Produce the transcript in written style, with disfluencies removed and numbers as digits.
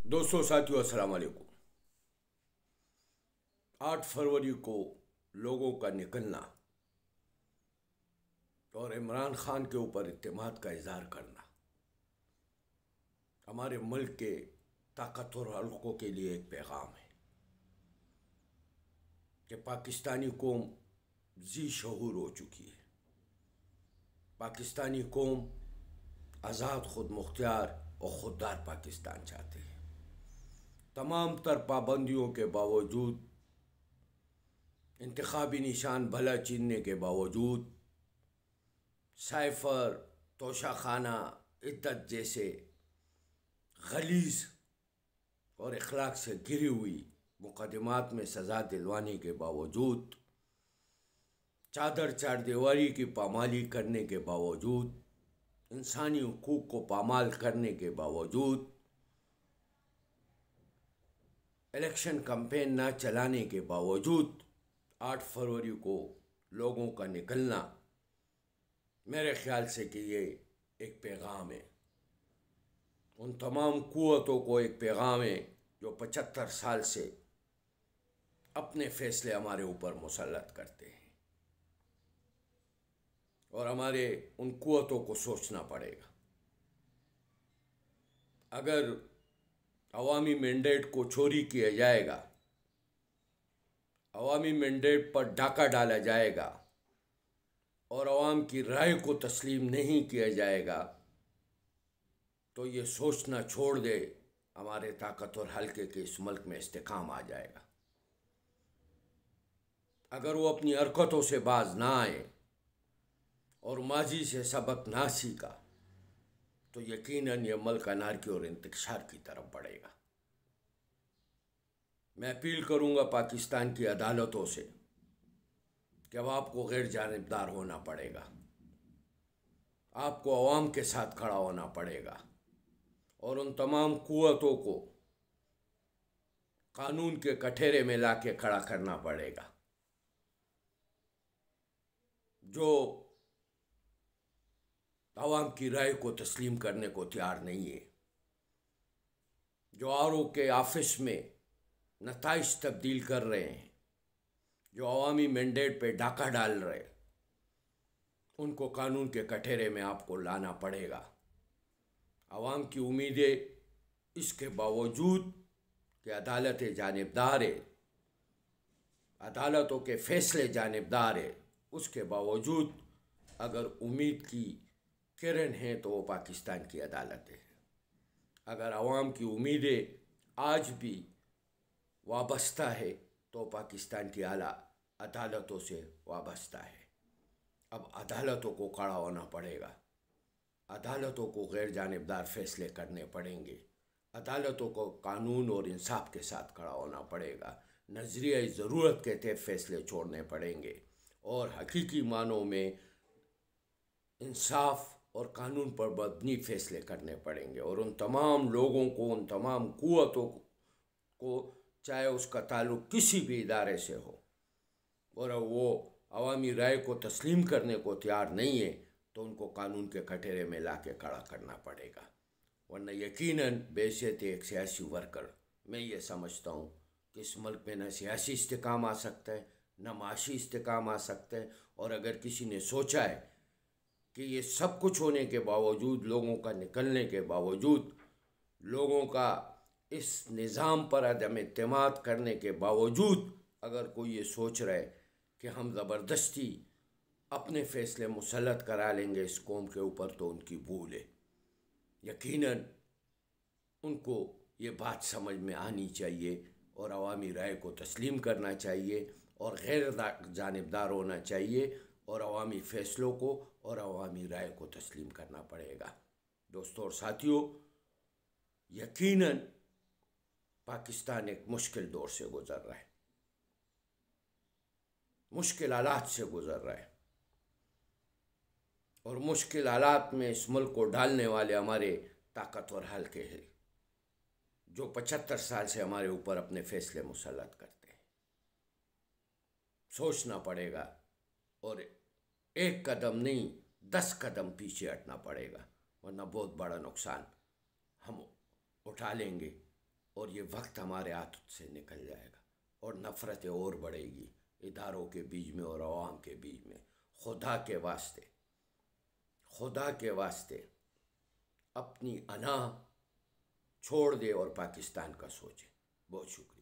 दोस्तों साथियों अस्सलाम वालेकुम। 8 फरवरी को लोगों का निकलना और इमरान खान के ऊपर इत्तेमाद का इजहार करना हमारे मुल्क के ताकतवर हलकों के लिए एक पैगाम है कि पाकिस्तानी कौम जी शऊर हो चुकी है। पाकिस्तानी कौम आज़ाद, खुद मुख्तियार और खुददार पाकिस्तान चाहते हैं। तमाम तर पाबंदियों के बावजूद, इंतखाबी निशान भला चीनने के बावजूद, साइफर, तोशाखाना, इद्दत जैसे गलीज और अखलाक से घिरी हुई मुकदमात में सज़ा दिलवाने के बावजूद, चादर चारदीवारी की पामाली करने के बावजूद, इंसानी हुकूक को पामाल करने के बावजूद, इलेक्शन कैंपेन ना चलाने के बावजूद 8 फरवरी को लोगों का निकलना, मेरे ख्याल से कि ये एक पैगाम है, उन तमाम कुव्वतों को एक पैगाम है जो 75 साल से अपने फैसले हमारे ऊपर मुसल्लत करते हैं। और हमारे उन कुव्वतों को सोचना पड़ेगा। अगर अवामी मैंडेट को चोरी किया जाएगा, अवामी मैंडेट पर डाका डाला जाएगा और अवाम की राय को तस्लीम नहीं किया जाएगा, तो ये सोचना छोड़ दे हमारे ताकतवर हल्के के इस मुल्क में इस्तेकाम आ जाएगा। अगर वो अपनी हरकतों से बाज ना आए और माजी से सबक ना सीखा, तो यकीनन ये मुल्क अनारकी और इंतशार की तरफ बढ़ेगा। मैं अपील करूँगा पाकिस्तान की अदालतों से कि अब आपको गैर जानिबदार होना पड़ेगा, आपको अवाम के साथ खड़ा होना पड़ेगा और उन तमाम कुव्वतों को कानून के कठेरे में ला के खड़ा करना पड़ेगा जो अवाम की राय को तस्लीम करने को तैयार नहीं है, जो आरओ के ऑफिस में नताइज तब्दील कर रहे हैं, जो अवामी मैंडेट पे डाका डाल रहे, उनको कानून के कठेरे में आपको लाना पड़ेगा। अवाम की उम्मीदें इसके बावजूद कि अदालतें जानिबदार है, अदालतों के फैसले जानिबदार है, उसके बावजूद अगर उम्मीद की किरण है तो वो पाकिस्तान की अदालतें हैं। अगर अवाम की उम्मीदें आज भी वाबस्ता है तो पाकिस्तान की आला अदालतों से वाबस्ता है। अब अदालतों को खड़ा होना पड़ेगा, अदालतों को गैर जानिबदार फैसले करने पड़ेंगे, अदालतों को कानून और इंसाफ के साथ खड़ा होना पड़ेगा, नज़रिया ज़रूरत के तहत फैसले छोड़ने पड़ेंगे और हकीकी मानों में इंसाफ और कानून पर मबनी फैसले करने पड़ेंगे। और उन तमाम लोगों को, उन तमाम कुव्वतों को, चाहे उसका ताल्लुक़ किसी भी इदारे से हो और वो अवामी राय को तस्लीम करने को तैयार नहीं है, तो उनको कानून के कटहरे में ला के खड़ा करना पड़ेगा। वरना यकीनन बैसियत एक सियासी वर्कर मैं ये समझता हूँ कि इस मुल्क में न सियासी इस्तेकाम आ सकता है, न माशी इस्तेकाम आ सकता है। और अगर किसी ने सोचा है कि ये सब कुछ होने के बावजूद, लोगों का निकलने के बावजूद, लोगों का इस निज़ाम पर अदम एतमाद करने के बावजूद अगर कोई ये सोच रहा है कि हम ज़बरदस्ती अपने फ़ैसले मुसल्लत करा लेंगे इस कौम के ऊपर, तो उनकी भूल है। यकीनन उनको ये बात समझ में आनी चाहिए और अवामी राय को तस्लीम करना चाहिए और गैर जानिबदार होना चाहिए और अवामी फ़ैसलों को और अवामी राय को तस्लीम करना पड़ेगा। दोस्तों और साथियों, यकीनन पाकिस्तान एक मुश्किल दौर से गुज़र रहा है, मुश्किल हालात से गुज़र रहा है और मुश्किल हालात में इस मुल्क को डालने वाले हमारे ताकतवर हल्के हैं जो 75 साल से हमारे ऊपर अपने फ़ैसले मुसल्लत करते हैं। सोचना पड़ेगा और एक कदम नहीं 10 कदम पीछे हटना पड़ेगा, वरना बहुत बड़ा नुकसान हम उठा लेंगे और ये वक्त हमारे हाथ से निकल जाएगा और नफ़रतें और बढ़ेगी इदारों के बीच में और अवाम के बीच में। खुदा के वास्ते, खुदा के वास्ते अपनी अना छोड़ दे और पाकिस्तान का सोचे। बहुत शुक्रिया।